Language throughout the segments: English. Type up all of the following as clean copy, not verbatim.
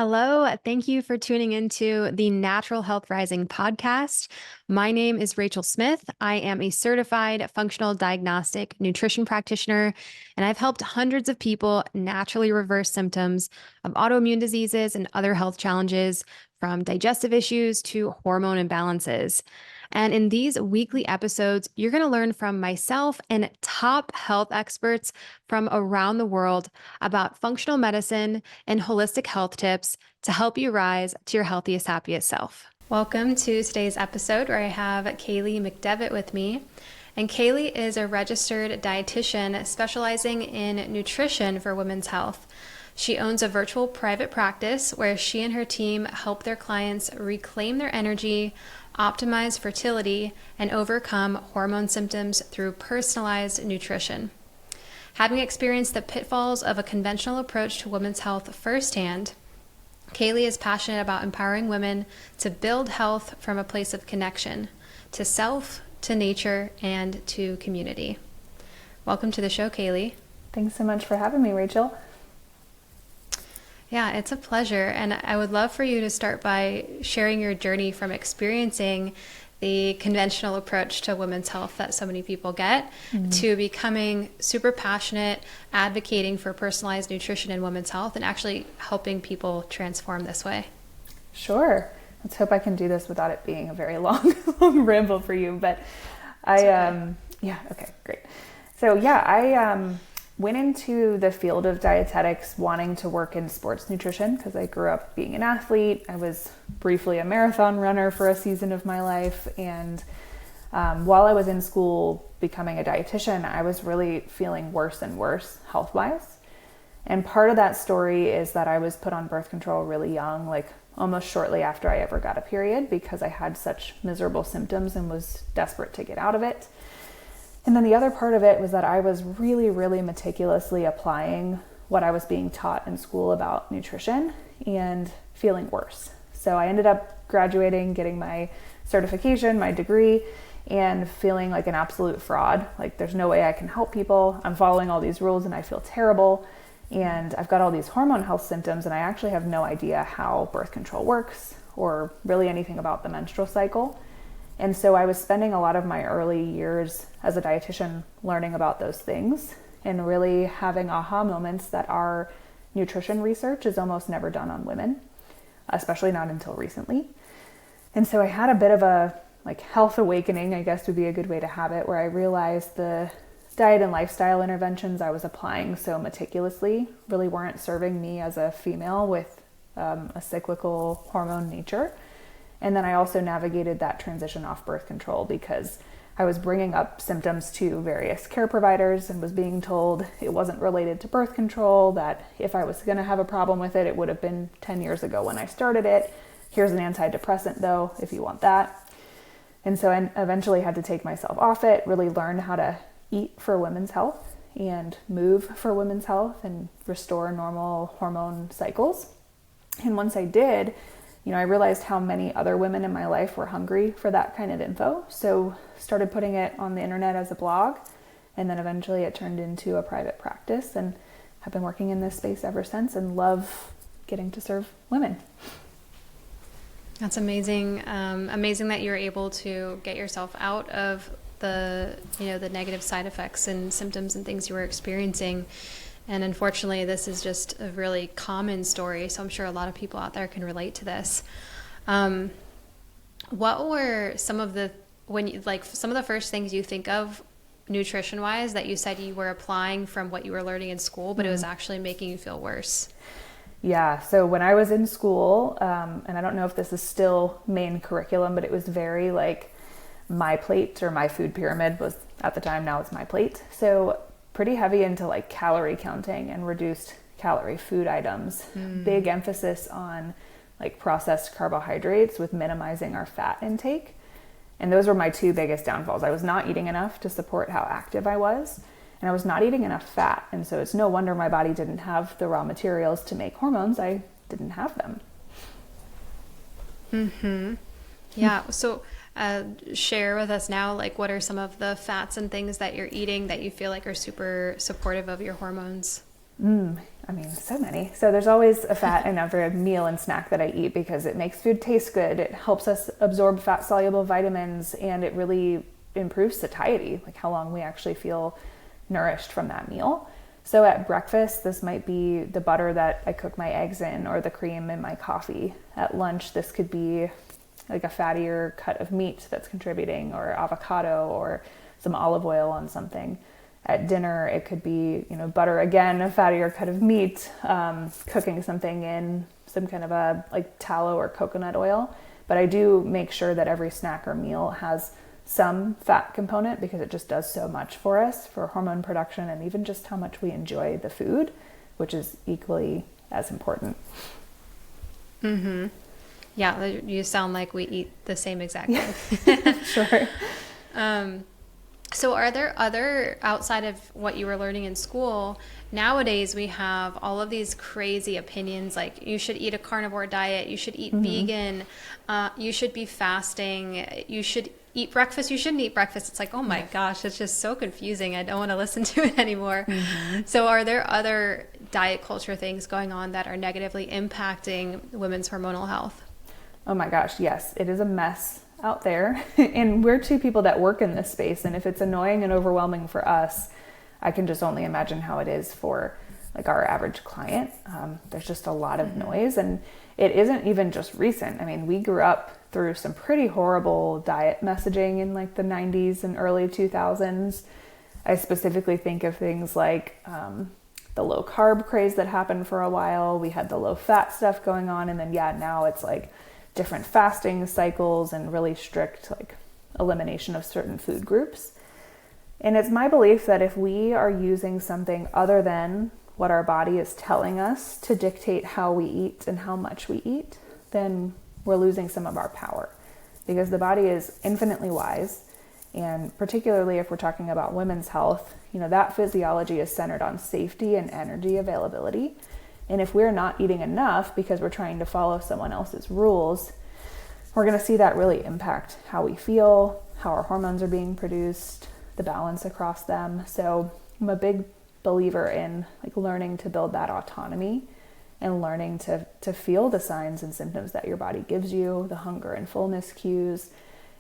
Hello. Thank you for tuning into the Natural Health Rising podcast. My name is Rachel Smith. I am a certified functional diagnostic nutrition practitioner, and I've helped hundreds of people naturally reverse symptoms of autoimmune diseases and other health challenges, from digestive issues to hormone imbalances. And in these weekly episodes, you're going to learn from myself and top health experts from around the world about functional medicine and holistic health tips to help you rise to your healthiest, happiest self. Welcome to today's episode where I have Kaely McDevitt with me. And Kaely is a registered dietitian specializing in nutrition for women's health. She owns a virtual private practice where she and her team help their clients reclaim their energy, optimize fertility, and overcome hormone symptoms through personalized nutrition. Having experienced the pitfalls of a conventional approach to women's health firsthand, Kaely is passionate about empowering women to build health from a place of connection to self, to nature, and to community. Welcome to the show, Kaely. Thanks so much for having me, Rachel. Yeah, it's a pleasure. And I would love for you to start by sharing your journey from experiencing the conventional approach to women's health that so many people get to becoming super passionate, advocating for personalized nutrition in women's health and actually helping people transform this way. Sure. Let's hope I can do this without it being a very long ramble for you. But okay, great. So I went into the field of dietetics wanting to work in sports nutrition because I grew up being an athlete. I was briefly a marathon runner for a season of my life. And while I was in school becoming a dietitian, I was really feeling worse and worse health-wise. And part of that story is that I was put on birth control really young, like almost shortly after I ever got a period, because I had such miserable symptoms and was desperate to get out of it. And then the other part of it was that I was really, really meticulously applying what I was being taught in school about nutrition and feeling worse. So I ended up graduating, getting my certification, my degree, and feeling like an absolute fraud. Like there's no way I can help people. I'm following all these rules and I feel terrible. And I've got all these hormone health symptoms and I actually have no idea how birth control works or really anything about the menstrual cycle. And so I was spending a lot of my early years as a dietitian learning about those things and really having aha moments that our nutrition research is almost never done on women, especially not until recently. And so I had a bit of a health awakening, I guess would be a good way to have it, where I realized the diet and lifestyle interventions I was applying so meticulously really weren't serving me as a female with a cyclical hormone nature. And then I also navigated that transition off birth control because I was bringing up symptoms to various care providers and was being told it wasn't related to birth control, that if I was going to have a problem with it, it would have been 10 years ago when I started it. Here's an antidepressant though, if you want that. And so I eventually had to take myself off it, really learn how to eat for women's health and move for women's health and restore normal hormone cycles. And once I did, I realized how many other women in my life were hungry for that kind of info. So started putting it on the internet as a blog. And then eventually it turned into a private practice and have been working in this space ever since and love getting to serve women. That's amazing. Amazing that you're able to get yourself out of the negative side effects and symptoms and things you were experiencing. And unfortunately, this is just a really common story, so I'm sure a lot of people out there can relate to this. What were some of the first things you think of nutrition-wise that you said you were applying from what you were learning in school, but it was actually making you feel worse? Yeah, so when I was in school, and I don't know if this is still main curriculum, but it was very my plate, or my food pyramid was at the time, now it's my plate. So pretty heavy into calorie counting and reduced calorie food items. Big emphasis on processed carbohydrates with minimizing our fat intake. And those were my two biggest downfalls. I was not eating enough to support how active I was, and I was not eating enough fat. And so it's no wonder my body didn't have the raw materials to make hormones. I didn't have them. Yeah. So share with us now, what are some of the fats and things that you're eating that you feel like are super supportive of your hormones? I mean, so many. So there's always a fat in every meal and snack that I eat because it makes food taste good. It helps us absorb fat-soluble vitamins, and it really improves satiety, like how long we actually feel nourished from that meal. So at breakfast, this might be the butter that I cook my eggs in or the cream in my coffee. At lunch, this could be like a fattier cut of meat that's contributing, or avocado, or some olive oil on something. At dinner, it could be, butter again, a fattier cut of meat, cooking something in some kind of a like tallow or coconut oil. But I do make sure that every snack or meal has some fat component because it just does so much for us, for hormone production, and even just how much we enjoy the food, which is equally as important. Mm-hmm. Yeah, you sound like we eat the same exact thing. Sure. So are there other, outside of what you were learning in school, nowadays we have all of these crazy opinions, like you should eat a carnivore diet, you should eat vegan, you should be fasting, you should eat breakfast, you shouldn't eat breakfast. It's like, oh my gosh, it's just so confusing. I don't want to listen to it anymore. So are there other diet culture things going on that are negatively impacting women's hormonal health? Oh my gosh, yes, it is a mess out there. And we're two people that work in this space. And if it's annoying and overwhelming for us, I can just only imagine how it is for like our average client. There's just a lot of noise, and it isn't even just recent. I mean, we grew up through some pretty horrible diet messaging in like the 90s and early 2000s. I specifically think of things like the low carb craze that happened for a while. We had the low fat stuff going on. And then, now it's like different fasting cycles and really strict like elimination of certain food groups. And it's my belief that if we are using something other than what our body is telling us to dictate how we eat and how much we eat, then we're losing some of our power, because the body is infinitely wise. And particularly if we're talking about women's health, that physiology is centered on safety and energy availability. And if we're not eating enough because we're trying to follow someone else's rules, we're going to see that really impact how we feel, how our hormones are being produced, the balance across them. So I'm a big believer in like learning to build that autonomy and learning to feel the signs and symptoms that your body gives you, the hunger and fullness cues,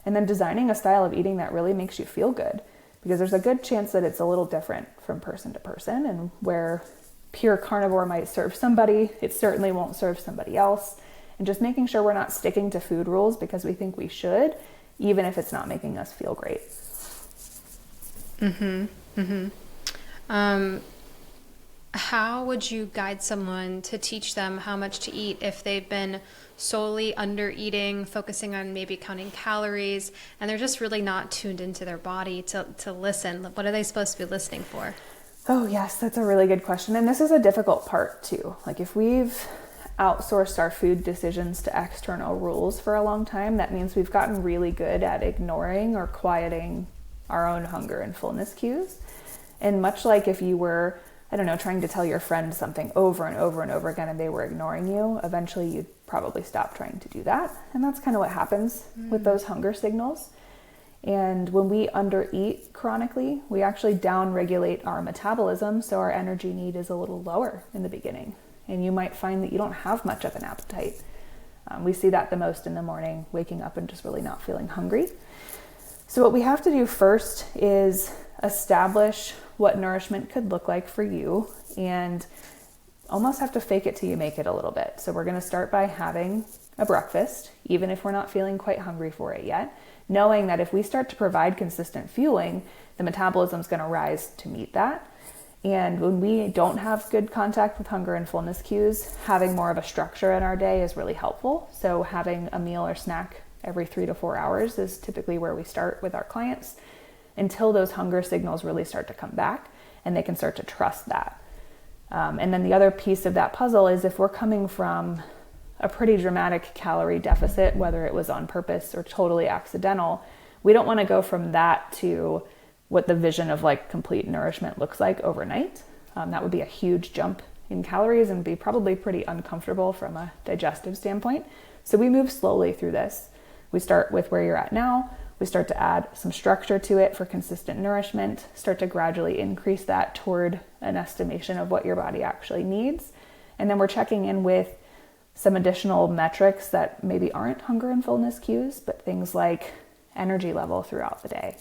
and then designing a style of eating that really makes you feel good, because there's a good chance that it's a little different from person to person, and where pure carnivore might serve somebody, it certainly won't serve somebody else. And just making sure we're not sticking to food rules because we think we should, even if it's not making us feel great. How would you guide someone to teach them how much to eat if they've been solely under eating, focusing on maybe counting calories, and they're just really not tuned into their body to listen? What are they supposed to be listening for? Oh yes, that's a really good question. And this is a difficult part too. Like if we've outsourced our food decisions to external rules for a long time, that means we've gotten really good at ignoring or quieting our own hunger and fullness cues. And much like if you were, trying to tell your friend something over and over and over again and they were ignoring you, eventually you'd probably stop trying to do that. And that's kind of what happens with those hunger signals. And when we undereat chronically, we actually downregulate our metabolism, so our energy need is a little lower in the beginning. And you might find that you don't have much of an appetite. We see that the most in the morning, waking up and just really not feeling hungry. So what we have to do first is establish what nourishment could look like for you, and almost have to fake it till you make it a little bit. So we're going to start by having a breakfast, even if we're not feeling quite hungry for it yet, knowing that if we start to provide consistent fueling, the metabolism is going to rise to meet that. And when we don't have good contact with hunger and fullness cues, having more of a structure in our day is really helpful. So having a meal or snack every 3 to 4 hours is typically where we start with our clients, until those hunger signals really start to come back and they can start to trust that. And then the other piece of that puzzle is if we're coming from a pretty dramatic calorie deficit, whether it was on purpose or totally accidental, we don't want to go from that to what the vision of like complete nourishment looks like overnight. That would be a huge jump in calories and be probably pretty uncomfortable from a digestive standpoint. So we move slowly through this. We start with where you're at now. We start to add some structure to it for consistent nourishment, start to gradually increase that toward an estimation of what your body actually needs. And then we're checking in with some additional metrics that maybe aren't hunger and fullness cues, but things like energy level throughout the day,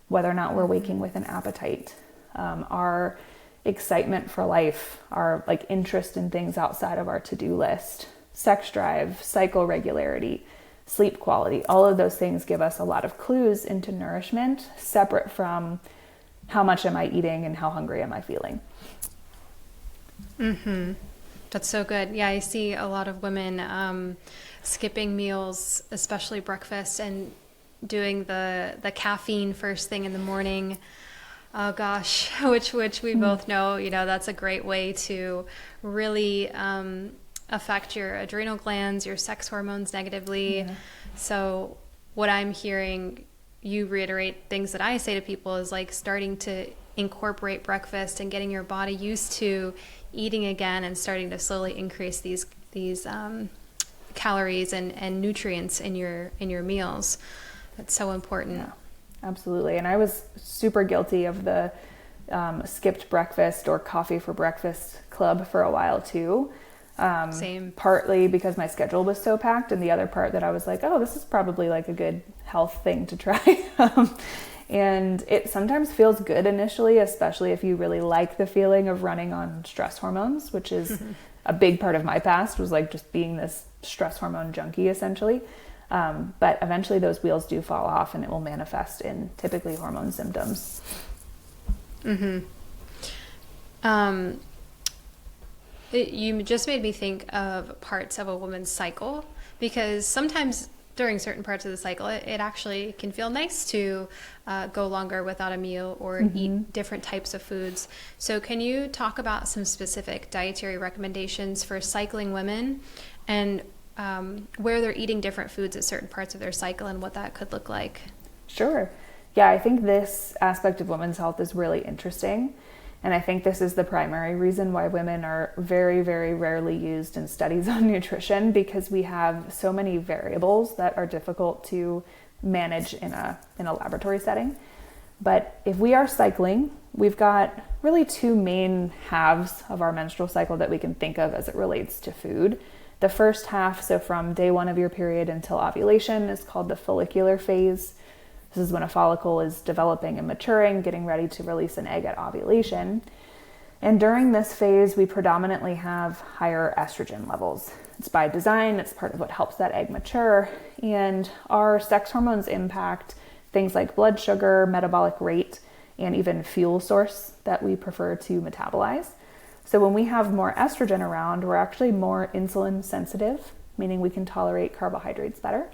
whether or not we're waking with an appetite, our excitement for life, our like interest in things outside of our to-do list, sex drive, cycle regularity, sleep quality. All of those things give us a lot of clues into nourishment, separate from how much am I eating and how hungry am I feeling. That's so good. Yeah, I see a lot of women skipping meals, especially breakfast, and doing the caffeine first thing in the morning. Oh gosh, which we both know, that's a great way to really affect your adrenal glands, your sex hormones negatively. Yeah. So what I'm hearing you reiterate things that I say to people is like starting to incorporate breakfast and getting your body used to eating again and starting to slowly increase these calories and nutrients in your meals. That's so important. Yeah, absolutely. And I was super guilty of the skipped breakfast or coffee for breakfast club for a while too. Same. Partly because my schedule was so packed, and the other part that I was like, oh, this is probably like a good health thing to try. And it sometimes feels good initially, especially if you really like the feeling of running on stress hormones, which is a big part of my past, was like just being this stress hormone junkie essentially. But eventually those wheels do fall off and it will manifest in typically hormone symptoms. You just made me think of parts of a woman's cycle, because sometimes during certain parts of the cycle, it actually can feel nice to go longer without a meal or eat different types of foods. So can you talk about some specific dietary recommendations for cycling women and where they're eating different foods at certain parts of their cycle and what that could look like? Sure. Yeah, I think this aspect of women's health is really interesting. And I think this is the primary reason why women are very, very rarely used in studies on nutrition, because we have so many variables that are difficult to manage in a laboratory setting. But if we are cycling, we've got really two main halves of our menstrual cycle that we can think of as it relates to food. The first half, so from day 1 of your period until ovulation, is called the follicular phase. This is when a follicle is developing and maturing, getting ready to release an egg at ovulation. And during this phase, we predominantly have higher estrogen levels. It's by design, it's part of what helps that egg mature. And our sex hormones impact things like blood sugar, metabolic rate, and even fuel source that we prefer to metabolize. So when we have more estrogen around, we're actually more insulin sensitive, meaning we can tolerate carbohydrates better.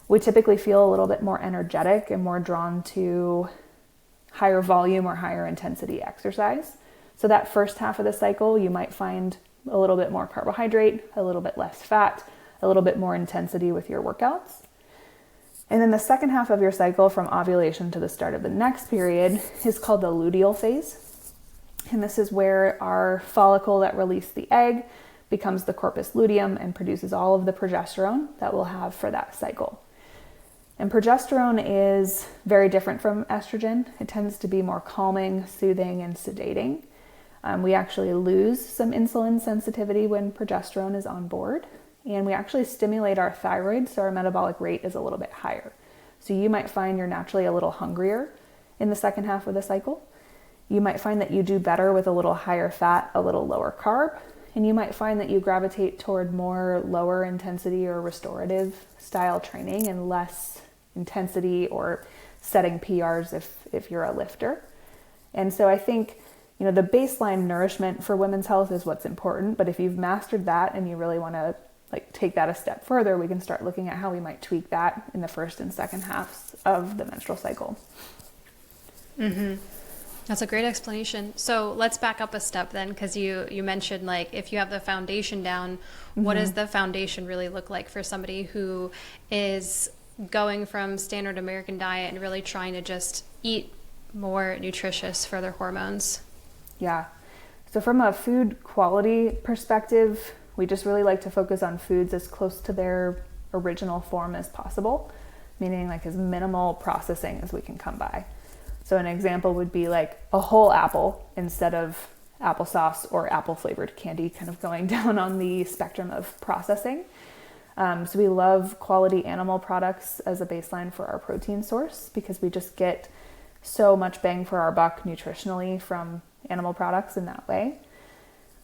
We typically feel a little bit more energetic and more drawn to higher volume or higher intensity exercise. So that first half of the cycle, you might find a little bit more carbohydrate, a little bit less fat, a little bit more intensity with your workouts. And then the second half of your cycle, from ovulation to the start of the next period, is called the luteal phase. And this is where our follicle that released the egg becomes the corpus luteum and produces all of the progesterone that we'll have for that cycle. And progesterone is very different from estrogen. It tends to be more calming, soothing, and sedating. We actually lose some insulin sensitivity when progesterone is on board. And we actually stimulate our thyroid, so our metabolic rate is a little bit higher. So you might find you're naturally a little hungrier in the second half of the cycle. You might find that you do better with a little higher fat, a little lower carb. And you might find that you gravitate toward more lower intensity or restorative style training and less intensity or setting PRs if you're a lifter. And so I think, the baseline nourishment for women's health is what's important. But if you've mastered that and you really want to take that a step further, we can start looking at how we might tweak that in the first and second halves of the menstrual cycle. That's a great explanation. So let's back up a step then, because you mentioned if you have the foundation down, what does the foundation really look like for somebody who is going from standard American diet and really trying to just eat more nutritious for their hormones? Yeah. So from a food quality perspective, we just really like to focus on foods as close to their original form as possible. meaning like as minimal processing as we can come by. So an example would be like a whole apple instead of applesauce or apple flavored candy, kind of going down on the spectrum of processing. So we love quality animal products as a baseline for our protein source because we just get so much bang for our buck nutritionally from animal products in that way.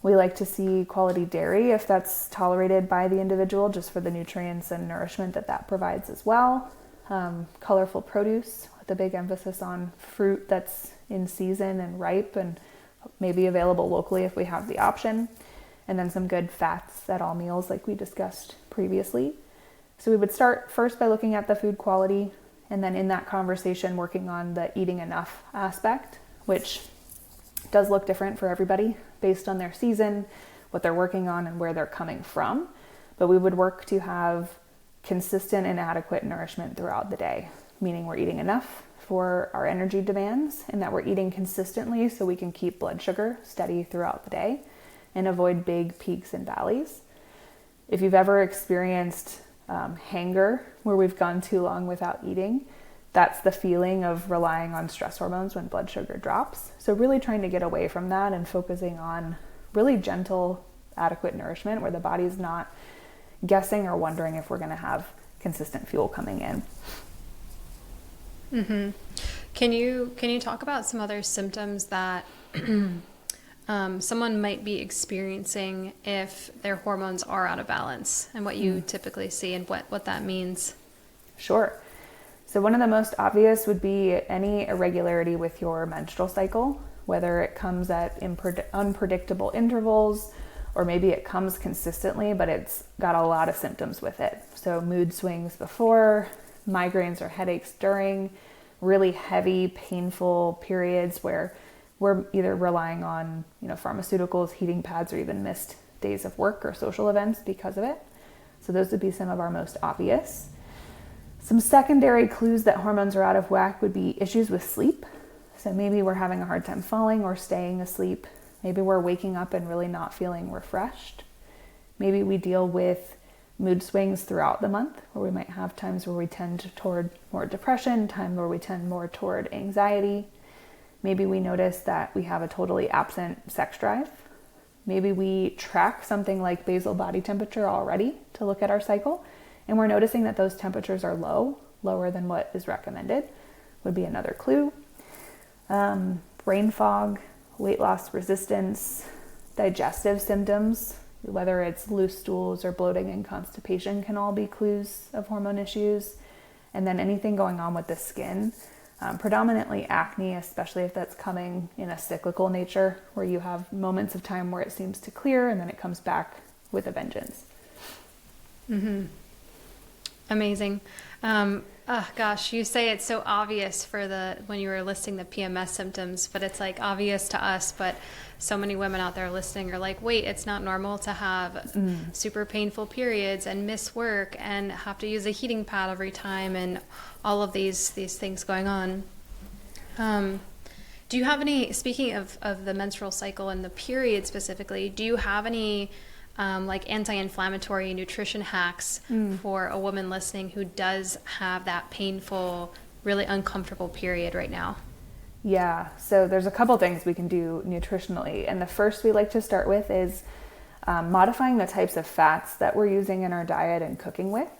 We like to see quality dairy if that's tolerated by the individual, just for the nutrients and nourishment that provides as well. Colorful produce with a big emphasis on fruit that's in season and ripe and maybe available locally if we have the option. And then some good fats at all meals like we discussed previously. So we would start first by looking at the food quality, and then in that conversation working on the eating enough aspect, which does look different for everybody based on their season, what they're working on, and where they're coming from. But we would work to have consistent and adequate nourishment throughout the day, meaning we're eating enough for our energy demands and that we're eating consistently so we can keep blood sugar steady throughout the day and avoid big peaks and valleys. If you've ever experienced hanger, where we've gone too long without eating, that's the feeling of relying on stress hormones when blood sugar drops. So really trying to get away from that and focusing on really gentle, adequate nourishment where the body's not guessing or wondering if we're going to have consistent fuel coming in. Mm-hmm. Can you talk about some other symptoms that someone might be experiencing if their hormones are out of balance, and what you typically see and what that means? Sure. So one of the most obvious would be any irregularity with your menstrual cycle, whether it comes at unpredictable intervals, or maybe it comes consistently, but it's got a lot of symptoms with it. So mood swings before, migraines or headaches during, really heavy, painful periods where we're either relying on, pharmaceuticals, heating pads, or even missed days of work or social events because of it. So those would be some of our most obvious. Some secondary clues that hormones are out of whack would be issues with sleep. So maybe we're having a hard time falling or staying asleep. Maybe we're waking up and really not feeling refreshed. Maybe we deal with mood swings throughout the month, where we might have times where we tend toward more depression, times where we tend more toward anxiety. Maybe we notice that we have a totally absent sex drive. Maybe we track something like basal body temperature already to look at our cycle, and we're noticing that those temperatures are lower than what is recommended, would be another clue. Brain fog, weight loss resistance, digestive symptoms, whether it's loose stools or bloating and constipation, can all be clues of hormone issues. And then anything going on with the skin, predominantly acne, especially if that's coming in a cyclical nature, where you have moments of time where it seems to clear and then it comes back with a vengeance. Mm-hmm. Amazing. Oh gosh, you say it's so obvious when you were listing the PMS symptoms, but it's like obvious to us, but so many women out there listening are like, wait, it's not normal to have super painful periods and miss work and have to use a heating pad every time and all of these things going on. Do you have any, speaking of the menstrual cycle and the period specifically, do you have any like anti-inflammatory nutrition hacks for a woman listening who does have that painful, really uncomfortable period right now? Yeah, so there's a couple things we can do nutritionally. And the first we like to start with is modifying the types of fats that we're using in our diet and cooking with,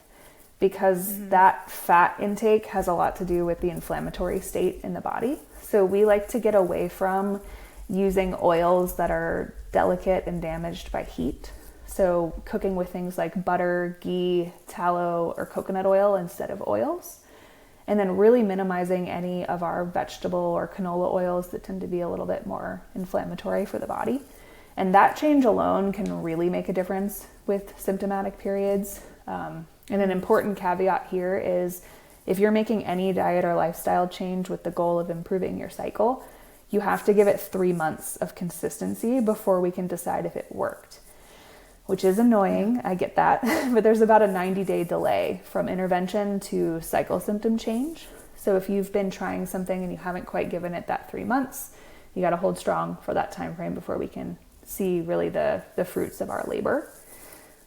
because that fat intake has a lot to do with the inflammatory state in the body. So we like to get away from using oils that are delicate and damaged by heat. So cooking with things like butter, ghee, tallow, or coconut oil instead of oils. And then really minimizing any of our vegetable or canola oils that tend to be a little bit more inflammatory for the body. And that change alone can really make a difference with symptomatic periods. And an important caveat here is if you're making any diet or lifestyle change with the goal of improving your cycle, you have to give it 3 months of consistency before we can decide if it worked. Which is annoying, I get that, but there's about a 90-day delay from intervention to cycle symptom change. So if you've been trying something and you haven't quite given it that 3 months, you got to hold strong for that time frame before we can see really the fruits of our labor.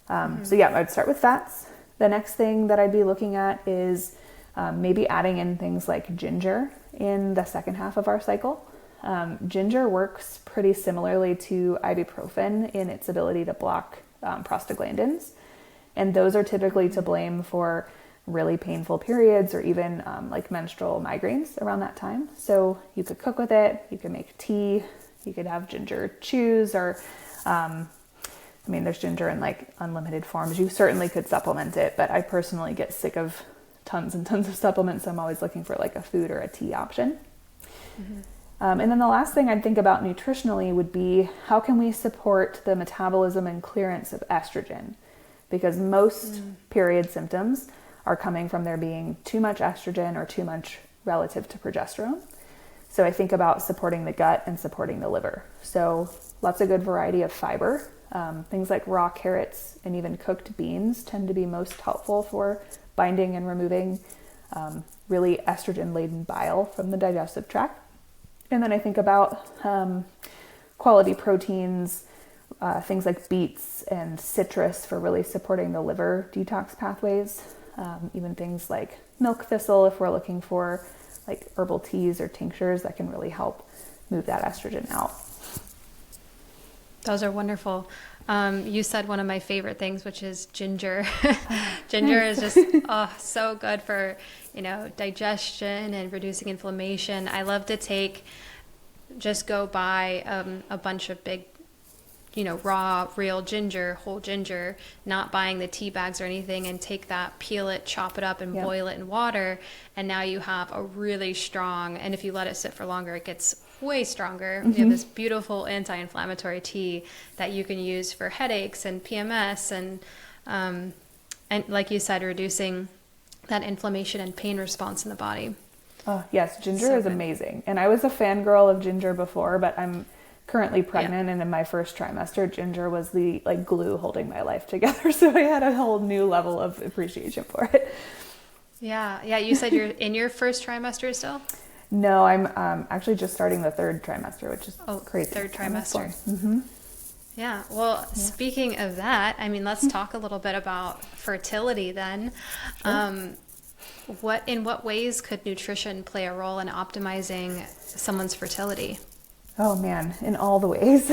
So yeah, I'd start with fats. The next thing that I'd be looking at is Maybe adding in things like ginger in the second half of our cycle. Ginger works pretty similarly to ibuprofen in its ability to block prostaglandins. And those are typically to blame for really painful periods or even like menstrual migraines around that time. So you could cook with it, you could make tea, you could have ginger chews, or there's ginger in like unlimited forms. You certainly could supplement it, but I personally get sick of tons and tons of supplements. So I'm always looking for like a food or a tea option. Mm-hmm. And then the last thing I'd think about nutritionally would be, how can we support the metabolism and clearance of estrogen? Because most period symptoms are coming from there being too much estrogen or too much relative to progesterone. So I think about supporting the gut and supporting the liver. So lots of good variety of fiber. Things like raw carrots and even cooked beans tend to be most helpful for binding and removing really estrogen-laden bile from the digestive tract. And then I think about quality proteins, things like beets and citrus for really supporting the liver detox pathways. Even things like milk thistle if we're looking for like herbal teas or tinctures that can really help move that estrogen out. Those are wonderful. You said one of my favorite things, which is ginger. Ginger is just so good for, digestion and reducing inflammation. I love to go buy a bunch of big, raw, real ginger, whole ginger, not buying the tea bags or anything, and take that, peel it, chop it up, and boil it in water. And now you have a really strong, and if you let it sit for longer, it gets way stronger. Mm-hmm. You have this beautiful anti-inflammatory tea that you can use for headaches and PMS and like you said, reducing that inflammation and pain response in the body. Oh, yes. Ginger is amazing. And I was a fangirl of ginger before, but I'm currently pregnant, and in my first trimester, ginger was the glue holding my life together. So I had a whole new level of appreciation for it. Yeah. Yeah. You said you're in your first trimester still? No, I'm actually just starting the third trimester, which is crazy. Third trimester. Mm-hmm. Yeah. Well, speaking of that, let's talk a little bit about fertility then. Sure. In what ways could nutrition play a role in optimizing someone's fertility? Oh man, in all the ways.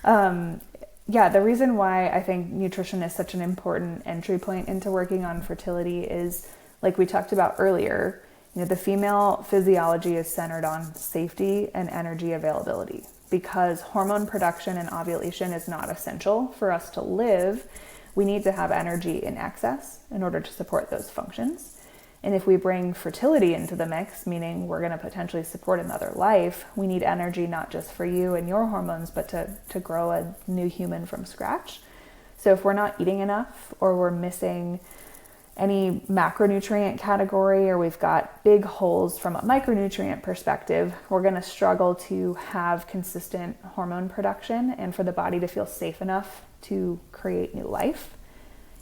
The reason why I think nutrition is such an important entry point into working on fertility is, like we talked about earlier, the female physiology is centered on safety and energy availability. Because hormone production and ovulation is not essential for us to live, we need to have energy in excess in order to support those functions. And if we bring fertility into the mix, meaning we're going to potentially support another life, we need energy not just for you and your hormones, but to grow a new human from scratch. So if we're not eating enough, or we're missing any macronutrient category, or we've got big holes from a micronutrient perspective, we're going to struggle to have consistent hormone production and for the body to feel safe enough to create new life.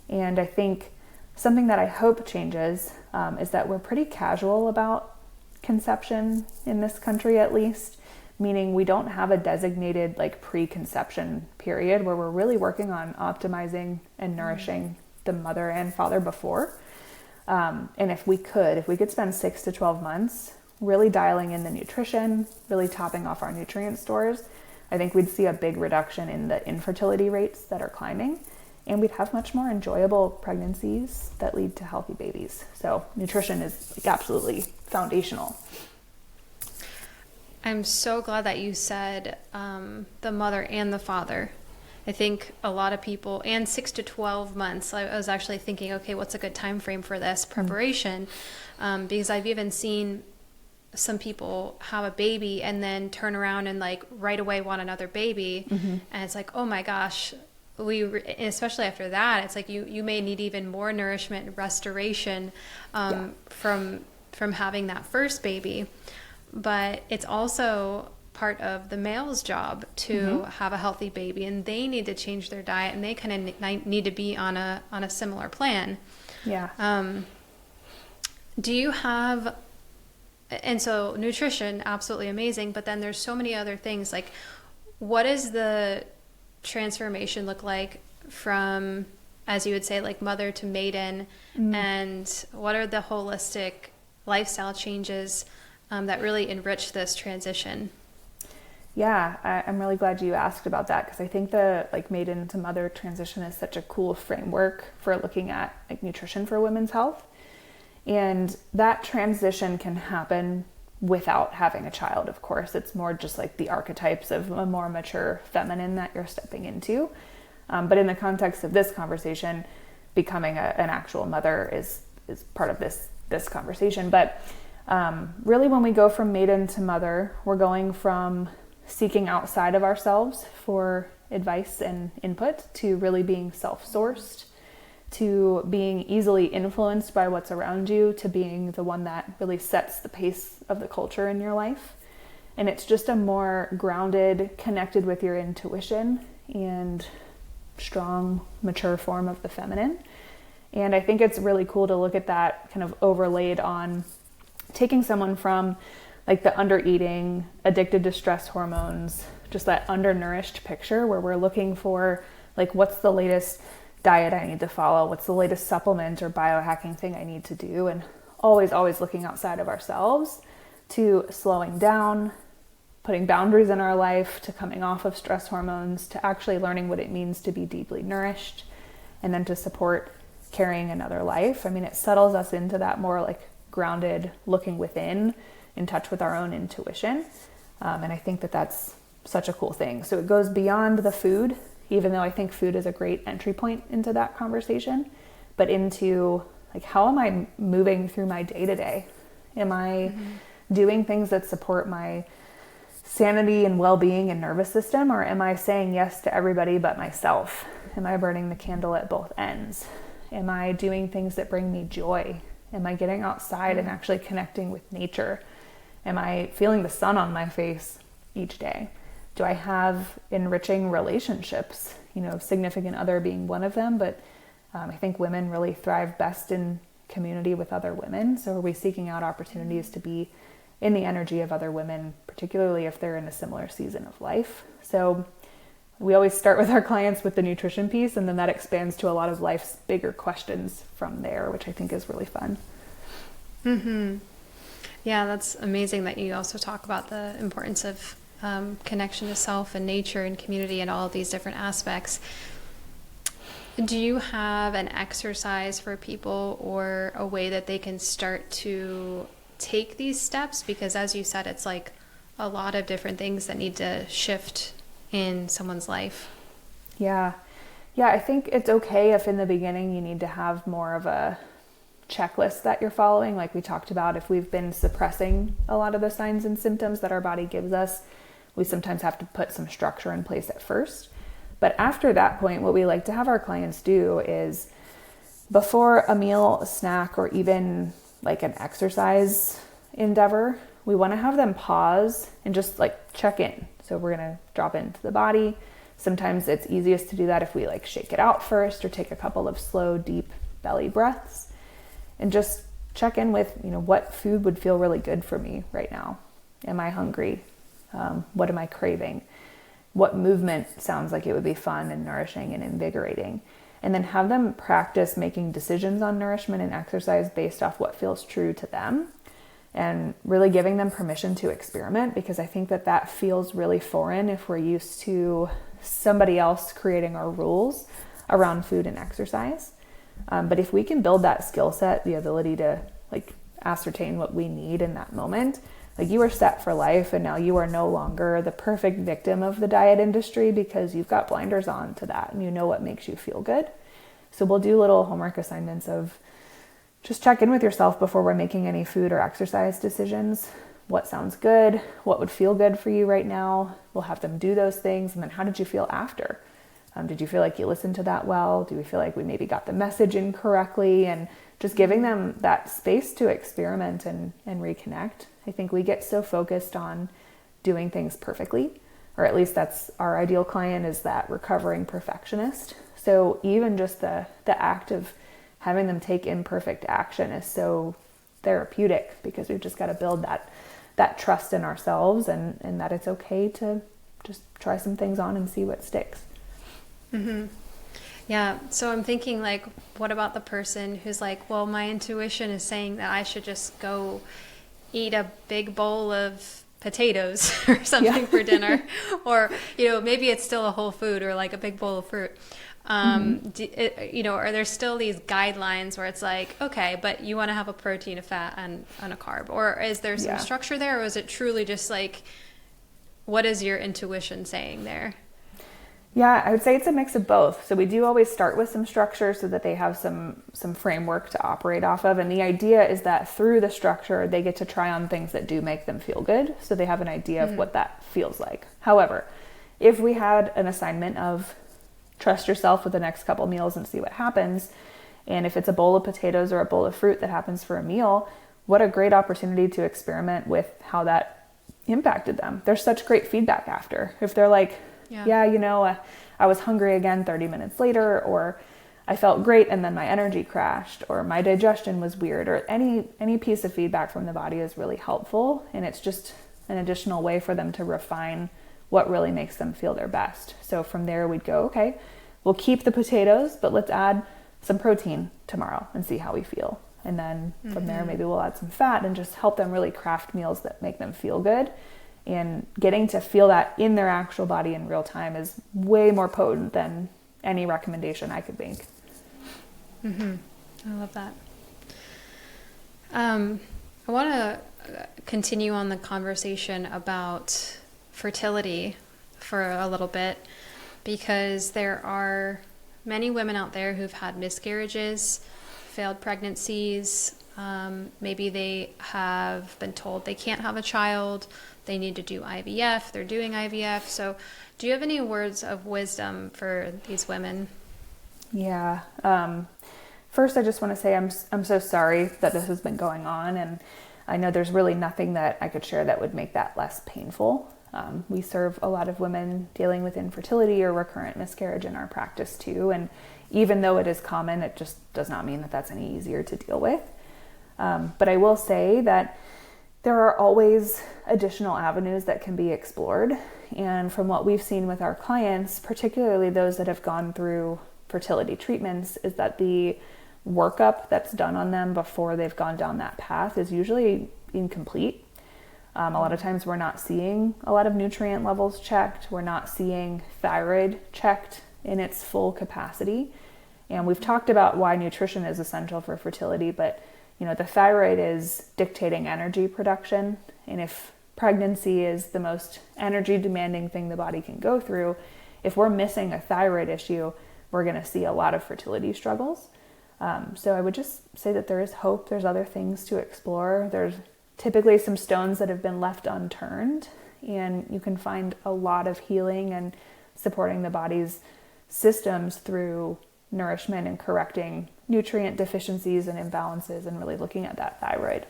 And I think something that I hope changes is that we're pretty casual about conception in this country, at least, meaning we don't have a designated pre-conception period where we're really working on optimizing and nourishing the mother and father before. And if we could spend 6 to 12 months really dialing in the nutrition, really topping off our nutrient stores, I think we'd see a big reduction in the infertility rates that are climbing, and we'd have much more enjoyable pregnancies that lead to healthy babies. So nutrition is absolutely foundational. I'm so glad that you said the mother and the father. I think a lot of people, and 6 to 12 months, I was actually thinking, okay, what's a good time frame for this preparation? Because I've even seen some people have a baby and then turn around and right away want another baby. Mm-hmm. And it's like, oh my gosh, especially after that, it's like you may need even more nourishment and restoration from having that first baby. But it's also part of the male's job to have a healthy baby, and they need to change their diet, and they kind of need to be on a similar plan. Do you have, and so nutrition, absolutely amazing, but then there's so many other things, what does the transformation look like from as you would say, like mother to maiden, and what are the holistic lifestyle changes that really enrich this transition? Yeah, I'm really glad you asked about that, because I think the like maiden to mother transition is such a cool framework for looking at like nutrition for women's health. And that transition can happen without having a child, of course. It's more just like the archetypes of a more mature feminine that you're stepping into. But in the context of this conversation, becoming an actual mother is part of this conversation. But really, when we go from maiden to mother, we're going from seeking outside of ourselves for advice and input to really being self-sourced, to being easily influenced by what's around you, to being the one that really sets the pace of the culture in your life. And it's just a more grounded, connected with your intuition and strong, mature form of the feminine. And I think it's really cool to look at that kind of overlaid on taking someone from like the under-eating, addicted to stress hormones, just that undernourished picture where we're looking for like, what's the latest diet I need to follow? What's the latest supplement or biohacking thing I need to do? And always looking outside of ourselves, to slowing down, putting boundaries in our life, to coming off of stress hormones, to actually learning what it means to be deeply nourished, and then to support carrying another life. I mean, it settles us into that more like grounded, looking within, in touch with our own intuition. And I think that that's such a cool thing. So it goes beyond the food, even though I think food is a great entry point into that conversation, but into like, how am I moving through my day to day? Am I doing things that support my sanity and well-being and nervous system? Or am I saying yes to everybody but myself? Am I burning the candle at both ends? Am I doing things that bring me joy? Am I getting outside and actually connecting with nature? Am I feeling the sun on my face each day? Do I have enriching relationships? You know, significant other being one of them, but I think women really thrive best in community with other women. So are we seeking out opportunities to be in the energy of other women, particularly if they're in a similar season of life? So we always start with our clients with the nutrition piece, and then that expands to a lot of life's bigger questions from there, which I think is really fun. Yeah, that's amazing that you also talk about the importance of connection to self and nature and community and all of these different aspects. Do you have an exercise for people or a way that they can start to take these steps? Because as you said, it's like a lot of different things that need to shift in someone's life. Yeah, I think it's okay if in the beginning you need to have more of a checklist that you're following. Like we talked about, if we've been suppressing a lot of the signs and symptoms that our body gives us, we sometimes have to put some structure in place at first. But after that point, what we like to have our clients do is, before a meal, a snack, or even like an exercise endeavor, we want to have them pause and just like check in. So we're going to drop into the body. Sometimes it's easiest to do that if we like shake it out first, or take a couple of slow, deep belly breaths, and just check in with, you know, what food would feel really good for me right now? Am I hungry? What am I craving? What movement sounds like it would be fun and nourishing and invigorating? And then have them practice making decisions on nourishment and exercise based off what feels true to them, and really giving them permission to experiment, because I think that feels really foreign if we're used to somebody else creating our rules around food and exercise. But if we can build that skill set, the ability to like ascertain what we need in that moment, like you are set for life, and now you are no longer the perfect victim of the diet industry, because you've got blinders on to that and you know what makes you feel good. So we'll do little homework assignments of just check in with yourself before we're making any food or exercise decisions. What sounds good? What would feel good for you right now? We'll have them do those things. And then how did you feel after? Did you feel like you listened to that well? Do we feel like we maybe got the message in correctly? And just giving them that space to experiment and reconnect. I think we get so focused on doing things perfectly, or at least that's our ideal client, is that recovering perfectionist. So even just the act of having them take imperfect action is so therapeutic, because we've just got to build that trust in ourselves, and that it's okay to just try some things on and see what sticks. Yeah. So I'm thinking, like, what about the person who's like, well, my intuition is saying that I should just go eat a big bowl of potatoes or Yeah. something for dinner, or, maybe it's still a whole food or like a big bowl of fruit. Are there still these guidelines where it's like, okay, but you want to have a protein, a fat, and a carb, or is there some Yeah. structure there, or is it truly just like, what is your intuition saying there? Yeah, I would say it's a mix of both. So we do always start with some structure so that they have some framework to operate off of. And the idea is that through the structure, they get to try on things that do make them feel good. So they have an idea of what that feels like. However, if we had an assignment of trust yourself with the next couple meals and see what happens, and if it's a bowl of potatoes or a bowl of fruit that happens for a meal, what a great opportunity to experiment with how that impacted them. There's such great feedback after. If they're like, I was hungry again 30 minutes later, or I felt great and then my energy crashed, or my digestion was weird, or any piece of feedback from the body is really helpful. And it's just an additional way for them to refine what really makes them feel their best. So from there we'd go, okay, we'll keep the potatoes, but let's add some protein tomorrow and see how we feel. And then from there, maybe we'll add some fat and just help them really craft meals that make them feel good. And getting to feel that in their actual body in real time is way more potent than any recommendation I could make. I love that. I want to continue on the conversation about fertility for a little bit, because there are many women out there who've had miscarriages, failed pregnancies. Maybe they have been told they can't have a child. They need to do IVF. They're doing IVF. So do you have any words of wisdom for these women? Yeah. First, I just want to say I'm so sorry that this has been going on. And I know there's really nothing that I could share that would make that less painful. We serve a lot of women dealing with infertility or recurrent miscarriage in our practice too. And even though it is common, it just does not mean that that's any easier to deal with. But I will say that there are always additional avenues that can be explored. And from what we've seen with our clients, particularly those that have gone through fertility treatments, is that the workup that's done on them before they've gone down that path is usually incomplete. A lot of times we're not seeing a lot of nutrient levels checked. We're not seeing thyroid checked in its full capacity. And we've talked about why nutrition is essential for fertility, but the thyroid is dictating energy production. And if pregnancy is the most energy demanding thing the body can go through, if we're missing a thyroid issue, we're going to see a lot of fertility struggles. So I would just say that there is hope. There's other things to explore. There's typically some stones that have been left unturned, and you can find a lot of healing and supporting the body's systems through nourishment and correcting nutrient deficiencies and imbalances, and really looking at that thyroid.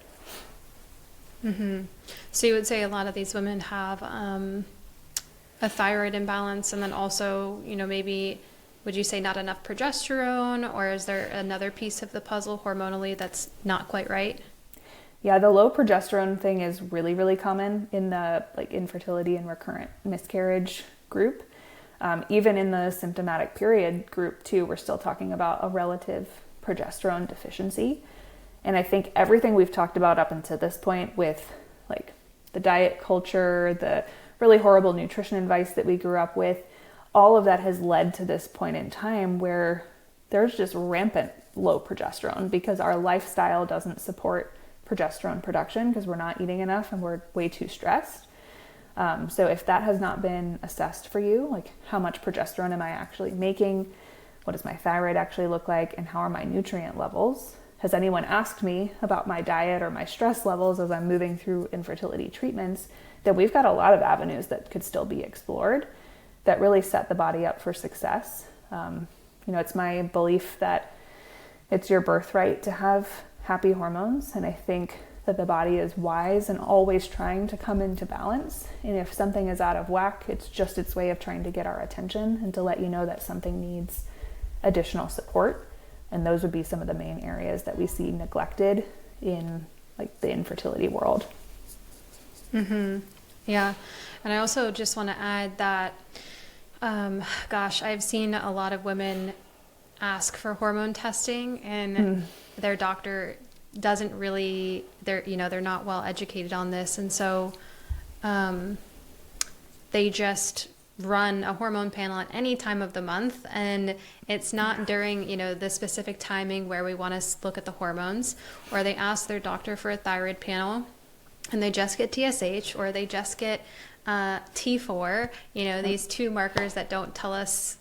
So you would say a lot of these women have a thyroid imbalance, and then also, maybe would you say not enough progesterone, or is there another piece of the puzzle hormonally that's not quite right? Yeah, the low progesterone thing is really, really common in the infertility and recurrent miscarriage group. Even in the symptomatic period group too, we're still talking about a relative progesterone deficiency. And I think everything we've talked about up until this point with the diet culture, the really horrible nutrition advice that we grew up with, all of that has led to this point in time where there's just rampant low progesterone because our lifestyle doesn't support progesterone production because we're not eating enough and we're way too stressed. So if that has not been assessed for you, how much progesterone am I actually making? What does my thyroid actually look like? And how are my nutrient levels? Has anyone asked me about my diet or my stress levels as I'm moving through infertility treatments? Then we've got a lot of avenues that could still be explored that really set the body up for success. It's my belief that it's your birthright to have happy hormones. And I think that the body is wise and always trying to come into balance. And if something is out of whack, it's just its way of trying to get our attention and to let you know that something needs additional support. And those would be some of the main areas that we see neglected in the infertility world. Yeah. And I also just want to add that, I've seen a lot of women ask for hormone testing, and their doctor doesn't really, they're not well educated on this. And so they just run a hormone panel at any time of the month, and it's not during, the specific timing where we want to look at the hormones, or they ask their doctor for a thyroid panel and they just get TSH, or they just get T4, these two markers that don't tell us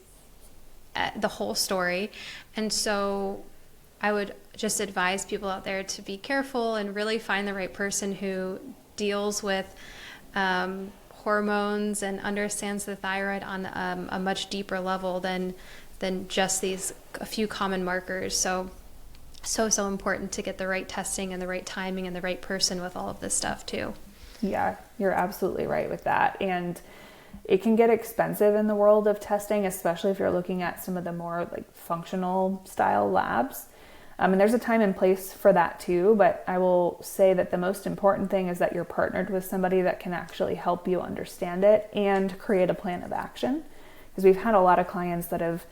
the whole story. And so I would just advise people out there to be careful and really find the right person who deals with hormones and understands the thyroid on a much deeper level than just a few common markers. So important to get the right testing and the right timing and the right person with all of this stuff too. Yeah, you're absolutely right with that. And it can get expensive in the world of testing, especially if you're looking at some of the more like functional style labs. And there's a time and place for that too, but I will say that the most important thing is that you're partnered with somebody that can actually help you understand it and create a plan of action. Because we've had a lot of clients that have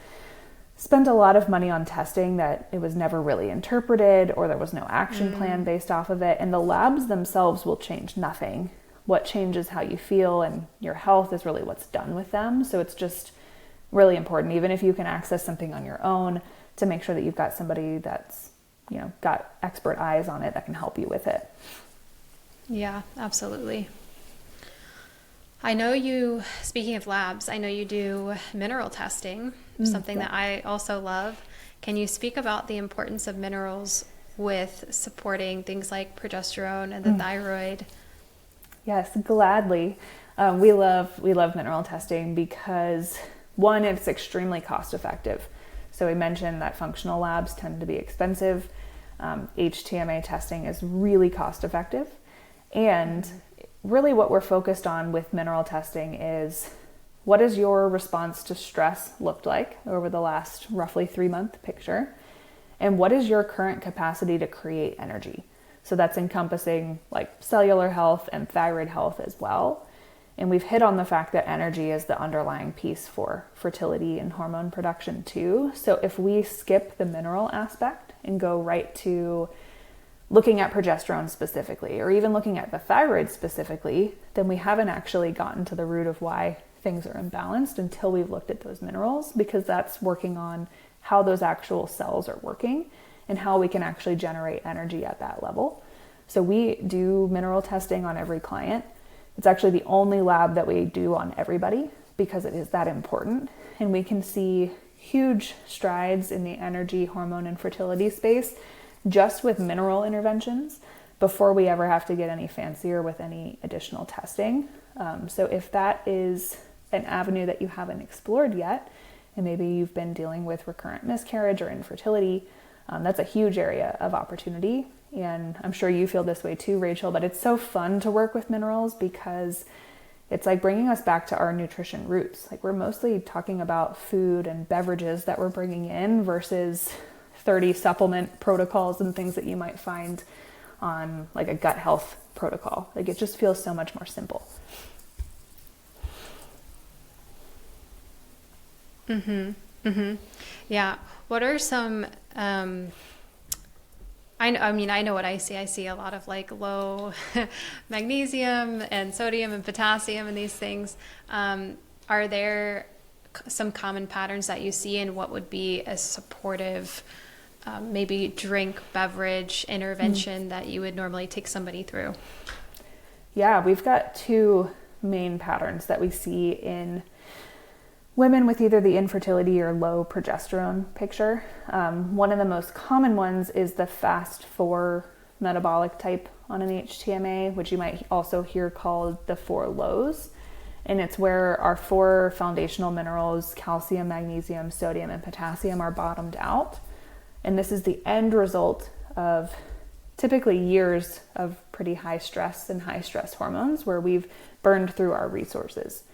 spent a lot of money on testing that it was never really interpreted, or there was no action plan based off of it. And the labs themselves will change nothing. What changes how you feel and your health is really what's done with them. So it's just really important, even if you can access something on your own, to make sure that you've got somebody that's, got expert eyes on it that can help you with it. Yeah, absolutely. I know you, speaking of labs, I know you do mineral testing, something that I also love. Can you speak about the importance of minerals with supporting things like progesterone and the thyroid? Yes, gladly. We love mineral testing because, one, it's extremely cost effective. So we mentioned that functional labs tend to be expensive. HTMA testing is really cost effective. And really what we're focused on with mineral testing is, what does your response to stress look like over the last roughly 3-month picture? And what is your current capacity to create energy? So that's encompassing like cellular health and thyroid health as well. And we've hit on the fact that energy is the underlying piece for fertility and hormone production too. So if we skip the mineral aspect and go right to looking at progesterone specifically, or even looking at the thyroid specifically, then we haven't actually gotten to the root of why things are imbalanced until we've looked at those minerals, because that's working on how those actual cells are working and how we can actually generate energy at that level. So we do mineral testing on every client. It's actually the only lab that we do on everybody because it is that important. And we can see huge strides in the energy, hormone, and fertility space just with mineral interventions before we ever have to get any fancier with any additional testing. So if that is an avenue that you haven't explored yet, and maybe you've been dealing with recurrent miscarriage or infertility, that's a huge area of opportunity. And I'm sure you feel this way too, Rachel, but it's so fun to work with minerals because it's like bringing us back to our nutrition roots. Like, we're mostly talking about food and beverages that we're bringing in versus 30 supplement protocols and things that you might find on like a gut health protocol. Like, it just feels so much more simple. Yeah. What are some, I know what I see. I see a lot of like low magnesium and sodium and potassium and these things. Are there some common patterns that you see, and what would be a supportive, maybe drink, beverage intervention that you would normally take somebody through? Yeah, we've got two main patterns that we see in women with either the infertility or low progesterone picture. One of the most common ones is the fast 4 metabolic type on an HTMA, which you might also hear called the 4 lows. And it's where our 4 foundational minerals, calcium, magnesium, sodium, and potassium, are bottomed out. And this is the end result of typically years of pretty high stress and high stress hormones where we've burned through our resources.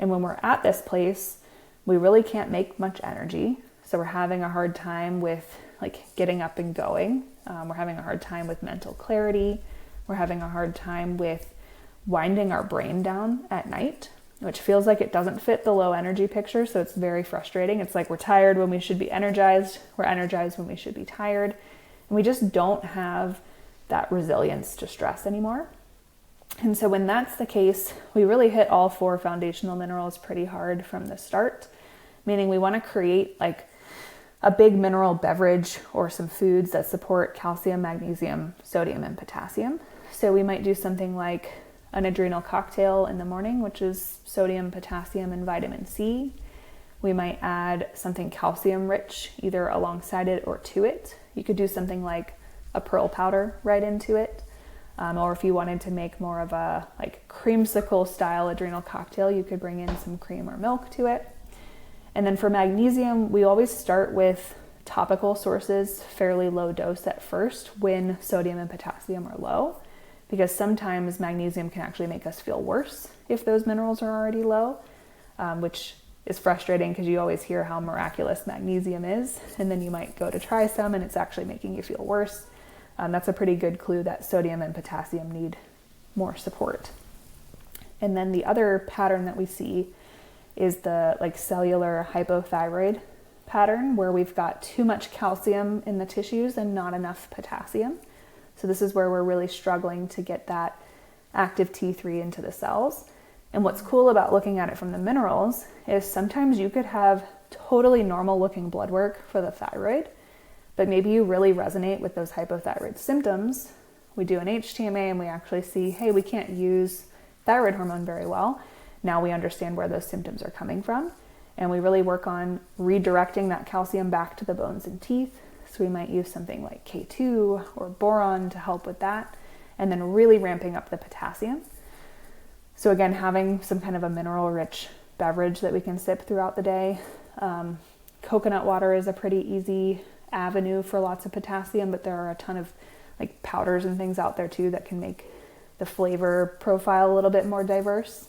And when we're at this place, we really can't make much energy. So we're having a hard time with like getting up and going. We're having a hard time with mental clarity. We're having a hard time with winding our brain down at night. which feels like it doesn't fit the low energy picture. So it's very frustrating. It's like we're tired when we should be energized. We're energized when we should be tired. And we just don't have that resilience to stress anymore. And so when that's the case, we really hit all 4 foundational minerals pretty hard from the start, meaning we want to create like a big mineral beverage or some foods that support calcium, magnesium, sodium, and potassium. So we might do something like an adrenal cocktail in the morning, which is sodium, potassium, and vitamin C. We might add something calcium rich, either alongside it or to it. You could do something like a pearl powder right into it. Or if you wanted to make more of a like creamsicle style adrenal cocktail, you could bring in some cream or milk to it. And then for magnesium, we always start with topical sources, fairly low dose at first when sodium and potassium are low, because sometimes magnesium can actually make us feel worse if those minerals are already low, which is frustrating because you always hear how miraculous magnesium is, and then you might go to try some and it's actually making you feel worse. That's a pretty good clue that sodium and potassium need more support. And then the other pattern that we see is the like cellular hypothyroid pattern, where we've got too much calcium in the tissues and not enough potassium. So this is where we're really struggling to get that active T3 into the cells. And what's cool about looking at it from the minerals is sometimes you could have totally normal looking blood work for the thyroid, but maybe you really resonate with those hypothyroid symptoms. We do an HTMA and we actually see, hey, we can't use thyroid hormone very well. Now we understand where those symptoms are coming from. And we really work on redirecting that calcium back to the bones and teeth. So we might use something like K2 or boron to help with that. And then really ramping up the potassium. So again, having some kind of a mineral-rich beverage that we can sip throughout the day. Coconut water is a pretty easy avenue for lots of potassium, but there are a ton of like powders and things out there too that can make the flavor profile a little bit more diverse.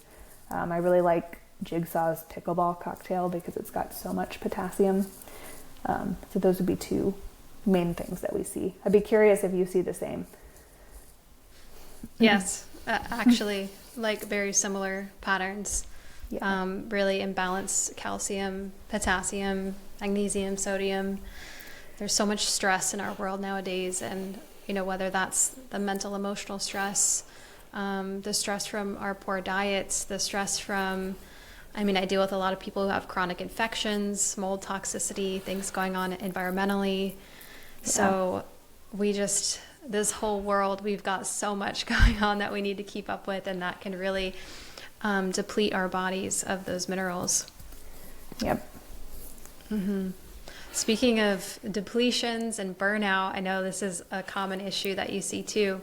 I really like Jigsaw's pickleball cocktail because it's got so much potassium. So those would be 2 main things that we see. I'd be curious if you see the same. Yes, actually, like very similar patterns. Yeah. Really imbalance calcium, potassium, magnesium, sodium. There's so much stress in our world nowadays, and whether that's the mental, emotional stress, the stress from our poor diets, the stress from, I deal with a lot of people who have chronic infections, mold toxicity, things going on environmentally. Yeah. So this whole world, we've got so much going on that we need to keep up with, and that can really deplete our bodies of those minerals. Yep. Mm-hmm. Speaking of depletions and burnout, I know this is a common issue that you see too.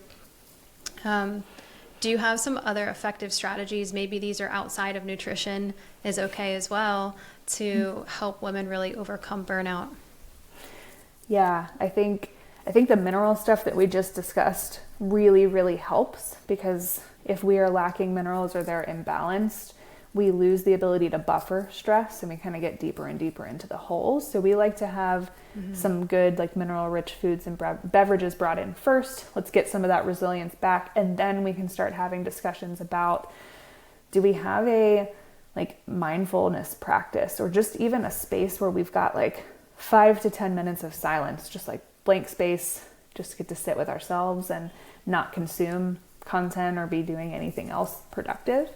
Do you have some other effective strategies? Maybe these are outside of nutrition is okay as well, to help women really overcome burnout. Yeah, I think the mineral stuff that we just discussed really, really helps, because if we are lacking minerals or they're imbalanced, we lose the ability to buffer stress and we kind of get deeper and deeper into the hole. So we like to have some good like mineral rich foods and beverages brought in first. Let's get some of that resilience back, and then we can start having discussions about, do we have a like mindfulness practice, or just even a space where we've got like 5 to 10 minutes of silence, just like blank space, just get to sit with ourselves and not consume content or be doing anything else productive.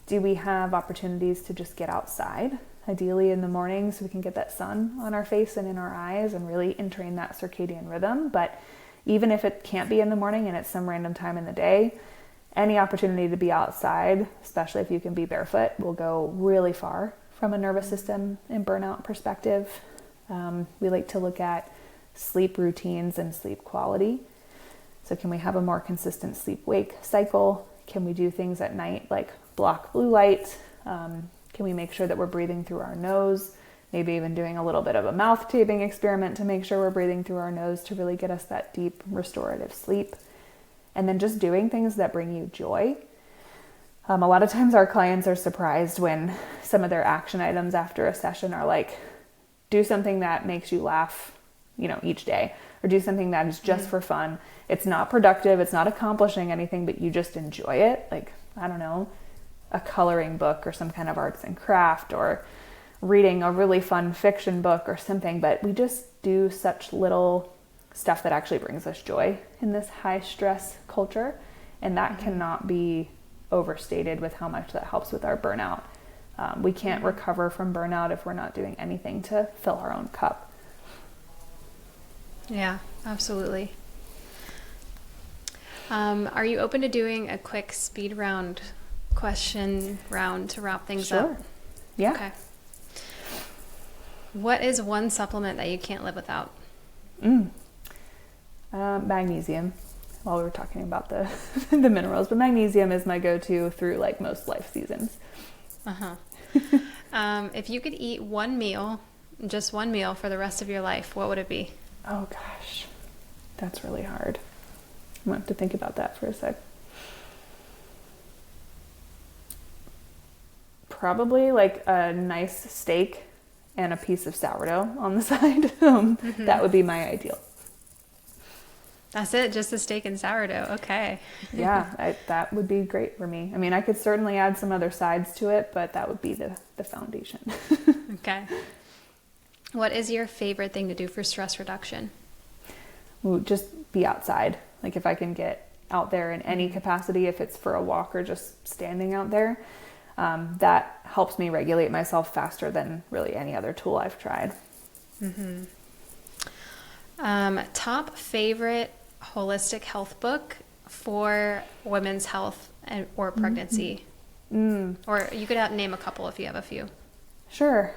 Do we have opportunities to just get outside, ideally in the morning, so we can get that sun on our face and in our eyes and really entrain that circadian rhythm? But even if it can't be in the morning and it's some random time in the day, any opportunity to be outside, especially if you can be barefoot, will go really far from a nervous system and burnout perspective. We like to look at sleep routines and sleep quality. So can we have a more consistent sleep-wake cycle? Can we do things at night like block blue light? Can we make sure that we're breathing through our nose? Maybe even doing a little bit of a mouth taping experiment to make sure we're breathing through our nose to really get us that deep restorative sleep. And then just doing things that bring you joy. A lot of times our clients are surprised when some of their action items after a session are like, do something that makes you laugh, each day, or do something that is just for fun. It's not productive, it's not accomplishing anything, but you just enjoy it. Like, I don't know, a coloring book or some kind of arts and craft or reading a really fun fiction book or something, but we just do such little stuff that actually brings us joy in this high stress culture. And that cannot be overstated with how much that helps with our burnout. We can't recover from burnout if we're not doing anything to fill our own cup. Yeah, absolutely. Are you open to doing a quick speed round question round to wrap things up? Sure. Yeah. Okay. What is one supplement that you can't live without? Magnesium. While we were talking about the the minerals, but magnesium is my go-to through like most life seasons. If you could eat one meal, just one meal for the rest of your life, what would it be? Oh gosh, that's really hard. I'm gonna have to think about that for a sec. Probably like a nice steak and a piece of sourdough on the side. That would be my ideal. That's it, just a steak and sourdough. Okay. Yeah, that would be great for me. I mean, I could certainly add some other sides to it, but that would be the foundation. Okay. What is your favorite thing to do for stress reduction? Ooh, just be outside. Like if I can get out there in any capacity, if it's for a walk or just standing out there, that helps me regulate myself faster than really any other tool I've tried. Top favorite holistic health book for women's health or pregnancy? Or you could name a couple if you have a few. Sure.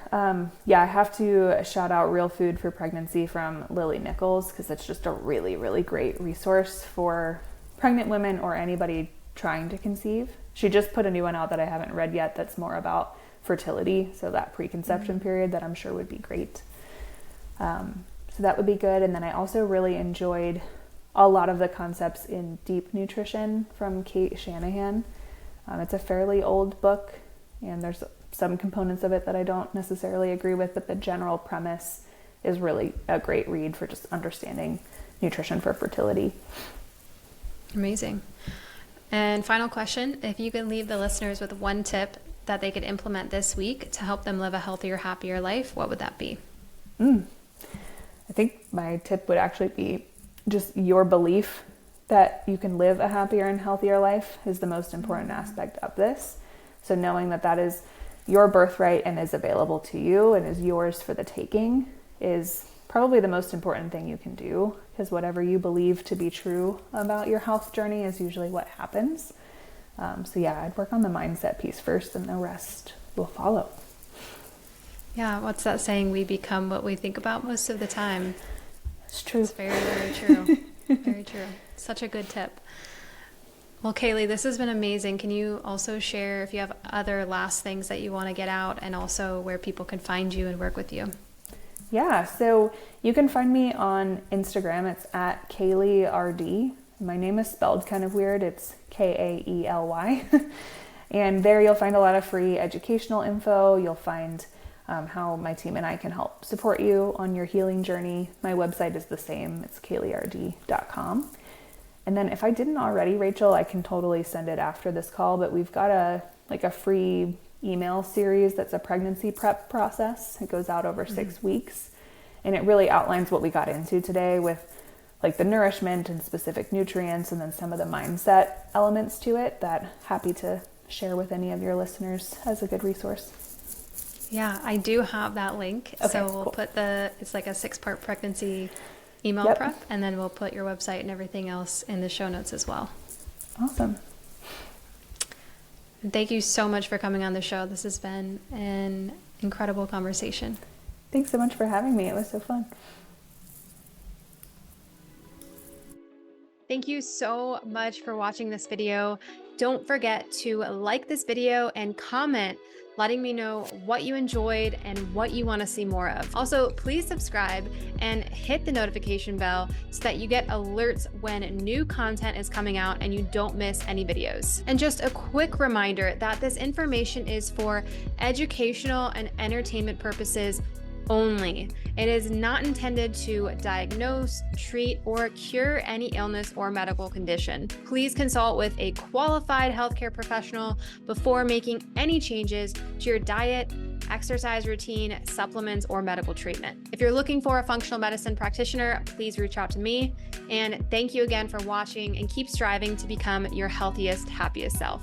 Yeah, I have to shout out Real Food for Pregnancy from Lily Nichols, because it's just a really, really great resource for pregnant women or anybody trying to conceive. She just put a new one out that I haven't read yet that's more about fertility, so that preconception period, that I'm sure would be great. So that would be good. And then I also really enjoyed a lot of the concepts in Deep Nutrition from Kate Shanahan. It's a fairly old book, and there's some components of it that I don't necessarily agree with, but the general premise is really a great read for just understanding nutrition for fertility. Amazing. And final question, if you could leave the listeners with one tip that they could implement this week to help them live a healthier, happier life, what would that be? I think my tip would actually be just your belief that you can live a happier and healthier life is the most important aspect of this. So knowing that that is your birthright and is available to you and is yours for the taking is probably the most important thing you can do, because whatever you believe to be true about your health journey is usually what happens. So yeah, I'd work on the mindset piece first and the rest will follow. Yeah, what's that saying? We become what we think about most of the time. It's true. It's very, very true. Very true. Such a good tip. Well, Kaely, this has been amazing. Can you also share if you have other last things that you want to get out, and also where people can find you and work with you? Yeah, so you can find me on Instagram. It's at KaelyRD. My name is spelled kind of weird. It's Kaely. And there you'll find a lot of free educational info. You'll find how my team and I can help support you on your healing journey. My website is the same. It's KaelyRD.com. And then if I didn't already, Rachel, I can totally send it after this call, but we've got a free email series that's a pregnancy prep process. It goes out over 6 weeks, and it really outlines what we got into today with like the nourishment and specific nutrients, and then some of the mindset elements to it that happy to share with any of your listeners as a good resource. Yeah, I do have that link. Okay, so we'll cool. put it's like a 6-part pregnancy email prep, and then we'll put your website and everything else in the show notes as well. Awesome. Thank you so much for coming on the show. This has been an incredible conversation. Thanks so much for having me. It was so fun. Thank you so much for watching this video. Don't forget to like this video and comment, letting me know what you enjoyed and what you want to see more of. Also, please subscribe and hit the notification bell so that you get alerts when new content is coming out and you don't miss any videos. And just a quick reminder that this information is for educational and entertainment purposes only. It is not intended to diagnose, treat, or cure any illness or medical condition. Please consult with a qualified healthcare professional before making any changes to your diet, exercise routine, supplements, or medical treatment. If you're looking for a functional medicine practitioner, please reach out to me. And thank you again for watching, and keep striving to become your healthiest, happiest self.